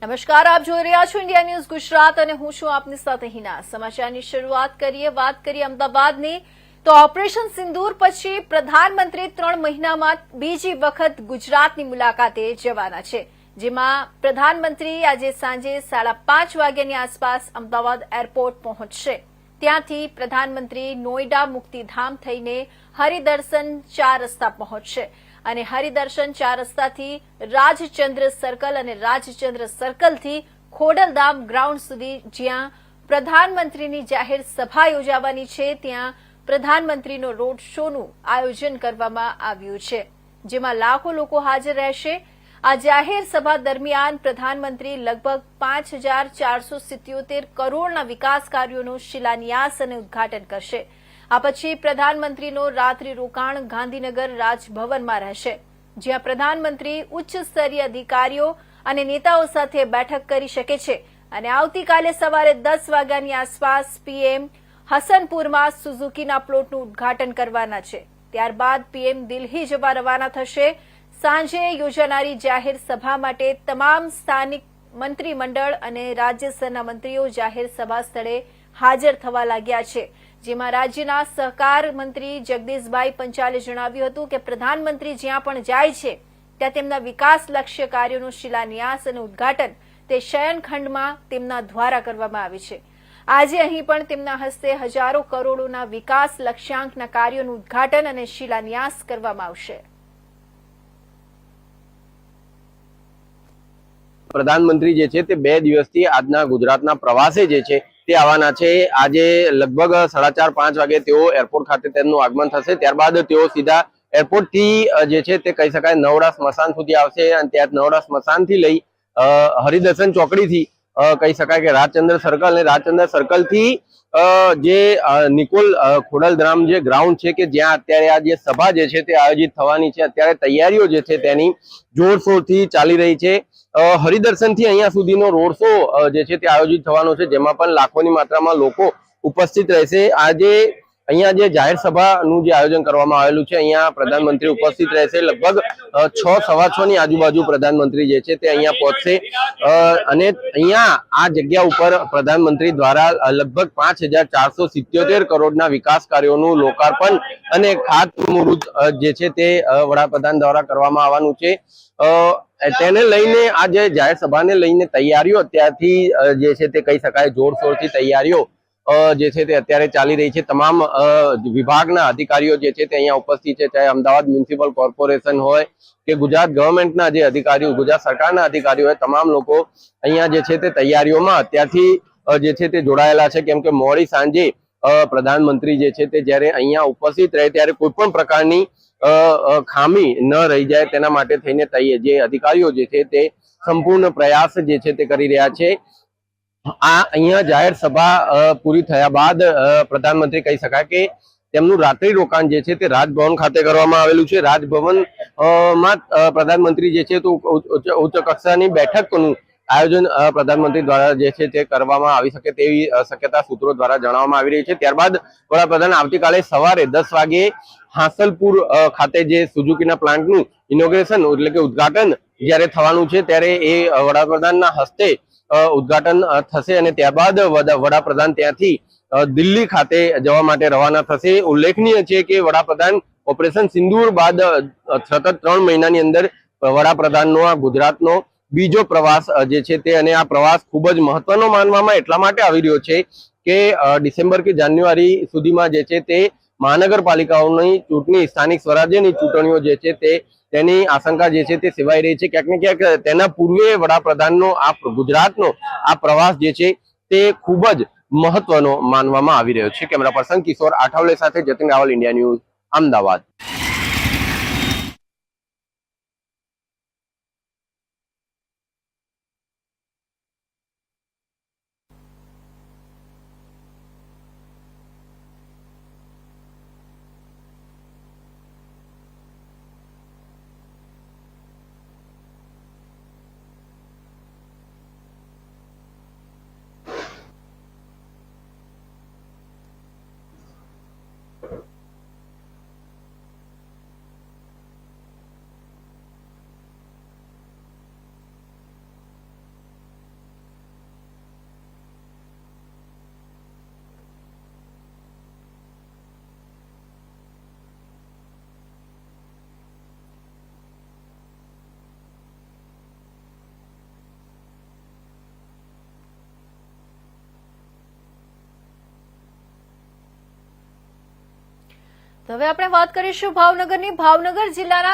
નમસ્કાર, આપ જોઈ રહ્યા છો ઇન્ડિયા ન્યૂઝ ગુજરાત અને હું છું આપની સાથે હિના। સમાચારની શરૂઆત કરીએ। વાત કરીએ અમદાવાદની તો ઓપરેશન સિંદૂર પછી પ્રધાનમંત્રી 3 મહિનામાં બીજી વખત ગુજરાતની મુલાકાતે જવાના છે, જેમાં પ્રધાનમંત્રી આજે સાંજે 5:30 વાગ્યાની આસપાસ અમદાવાદ એરપોર્ટ પહોંચશે। ત્યાંથી પ્રધાનમંત્રી નોઈડા મુક્તિધામ થઈને હરિદર્શન 4 રસ્તા પહોંચશે અને હરિદર્શન 4 રસ્તાથી રાજચંદ્ર સર્કલ અને રાજચંદ્ર સર્કલથી ખોડલધામ ગ્રાઉન્ડ સુધી જ્યાં પ્રધાનમંત્રીની જાહેર સભા યોજાવાની છે ત્યાં પ્રધાનમંત્રીનો રોડ શોનું આયોજન કરવામાં આવ્યું છે, જેમાં લાખો લોકો હાજર રહેશે। આ જાહેર સભા દરમિયાન પ્રધાનમંત્રી લગભગ 5,477 કરોડના વિકાસ કાર્યોનો શિલાન્યાસ અને ઉદ્ઘાટન કરશે। આ પછી પ્રધાનમંત્રીનો રાત્રિ રોકાણ ગાંધીનગર રાજભવનમાં રહેશે, જ્યાં પ્રધાનમંત્રી ઉચ્ચ સ્તરીય અધિકારીઓ અને નેતાઓ સાથે બેઠક કરી શકે છે અને આવતીકાલે સવારે 10 વાગ્યાની આસપાસ પીએમ હસનપુરમાં સુઝુકીના પ્લોટનું ઉદ્ઘાટન કરવાના છે। ત્યારબાદ પીએમ દિલ્હી જવા રવાના થશે। સાંજે યોજાનારી જાહેર સભા માટે તમામ સ્થાનિક મંત્રીમંડળ અને રાજ્ય સ્તરના મંત્રીઓ જાહેર સભા સ્થળે હાજર થવા લાગ્યા છે, જેમાં રાજ્યના સહકાર મંત્રી જગદીશભાઈ પંચાલે જણાવ્યું હતું કે પ્રધાનમંત્રી જ્યાં પણ જાય છે ત્યાં તેમના વિકાસલક્ષ્ય કાર્યોનો શિલાન્યાસ અને ઉદ્ઘાટન તે શયનખંડમાં તેમના દ્વારા કરવામાં આવે છે। આજે અહીં પણ તેમના હસ્તે હજારો કરોડોના વિકાસ લક્ષ્યાંકના કાર્યોનું ઉદ્ઘાટન અને શિલાન્યાસ કરવામાં આવશે। પ્રધાનમંત્રી જે છે તે 2 દિવસથી આજના ગુજરાતના પ્રવાસે જે છે તે આવવાના છે। આજે લગભગ 4:30-5 વાગે તેઓ એરપોર્ટ ખાતે તેમનું આગમન થશે। ત્યારબાદ તેઓ સીધા એરપોર્ટ થી જે છે તે કહી શકાય નવડા સ્મશાન સુધી આવશે અને ત્યાં નવડા સ્મશાન થી લઈ હરિદર્શન ચોકડી થી કહી શકાય કે રાજચંદ્ર સર્કલ અને રાજચંદ્ર સર્કલ થી જે નિકોલ ખોડલધામ જે ગ્રાઉન્ડ છે કે જ્યાં અત્યારે આ જે સભા જે છે તે આયોજિત થવાની છે, અત્યારે તૈયારીઓ જે છે તેની જોરશોરથી ચાલી રહી છે। હરિદર્શન થી અહીંયા સુધીનો રોડ શો જે છે તે આયોજિત થવાનો છે, જેમાં પણ લાખોની માત્રામાં લોકો ઉપસ્થિત રહેશે। આજે અહીંયા જે જાહેર સભાનું જે આયોજન કરવામાં આવેલું છે અહીંયા પ્રધાનમંત્રી ઉપસ્થિત રહેશે। લગભગ 6:15 ની આજુબાજુ પ્રધાનમંત્રી જે છે તે અહીંયા પહોંચશે અને અહીંયા આ જગ્યા ઉપર પ્રધાનમંત્રી દ્વારા લગભગ 5,477 કરોડના વિકાસ કાર્યોનું લોકાર્પણ અને ખાતમુહૂર્ત જે છે તે વડાપ્રધાન દ્વારા કરવામાં આવવાનું છે। તેને લઈને આ જે જાહેર સભાને લઈને તૈયારીઓ અત્યારથી જે છે તે કહી શકાય જોરશોરથી તૈયારીઓ જે છે તે અત્યારે ચાલી રહી છે। તમામ વિભાગના અધિકારીઓ જે છે તે અહીંયા ઉપસ્થિત છે, ચાહે અમદાવાદ મ્યુનિસિપલ કોર્પોરેશન હોય કે ગુજરાત ગવર્મેન્ટના જે અધિકારીઓ, ગુજરાત સરકારના અધિકારીઓ હોય, તમામ લોકો અહીંયા જે છે તે તૈયારીઓમાં અત્યારથી જે છે તે જોડાયેલા છે, કેમ કે મોડી સાંજે પ્રધાનમંત્રી જે છે તે જ્યારે અહીંયા ઉપસ્થિત રહે ત્યારે કોઈ પણ પ્રકારની ખામી ન રહી જાય તેના માટે થઈને જે અધિકારીઓ જે છે તે સંપૂર્ણ પ્રયાસ જે છે તે કરી રહ્યા છે। આ અહીંયા જાહેર સભા પૂરી થયા બાદ પ્રધાનમંત્રી કહી શકાય કે તેમનું રાત્રિ રોકાણ જે છે તે રાજભવન ખાતે કરવામાં આવેલું છે। રાજભવન માં પ્રધાનમંત્રી જે છે તો ઉચ્ચ કક્ષાની બેઠકનું આયોજન પ્રધાનમંત્રી દ્વારા જે છે તે કરવામાં આવી શકે તેવી શક્યતા સૂત્રો દ્વારા જણાવવામાં આવી રહી છે। ત્યારબાદ વડાપ્રધાન આવતીકાલે સવારે 10 વાગે હાંસલપુર ખાતે જે સુઝુકીના પ્લાન્ટનું ઇનોગ્રેશન એટલે કે ઉદ્ઘાટન જ્યારે થવાનું છે ત્યારે એ વડાપ્રધાનના હસ્તે ઉદ્ઘાટન થશે અને ત્યારબાદ વડાપ્રધાન ત્યાંથી દિલ્હી ખાતે જવા માટે રવાના થશે। ઉલ્લેખનીય છે કે વડાપ્રધાન ઓપરેશન સિંદૂર બાદ સતત 3 મહિનાની અંદર વડાપ્રધાનનો આ ગુજરાતનો બીજો પ્રવાસ જે છે તે અને આ પ્રવાસ ખૂબ જ મહત્વનો માનવામાં એટલા માટે આવી રહ્યો છે કે ડિસેમ્બર કે જાન્યુઆરી સુધીમાં જે છે તે મહાનગરપાલિકાઓની ચૂંટણી, સ્થાનિક સ્વરાજ્યની ચૂંટણીઓ જે છે તેની આશંકા જે છે તે સેવાઈ રહી છે। ક્યાંક ને ક્યાંક તેના પૂર્વે વડાપ્રધાનનો આ ગુજરાતનો આ પ્રવાસ જે છે તે ખૂબ જ મહત્વનો માનવામાં આવી રહ્યો છે। કેમેરા પર્સન કિશોર આઠવલે સાથે જતીન રાવલ, ઇન્ડિયા ન્યૂઝ, અમદાવાદ। તો હવે આપણે વાત કરીશું ભાવનગરની. ભાવનગર જિલ્લાના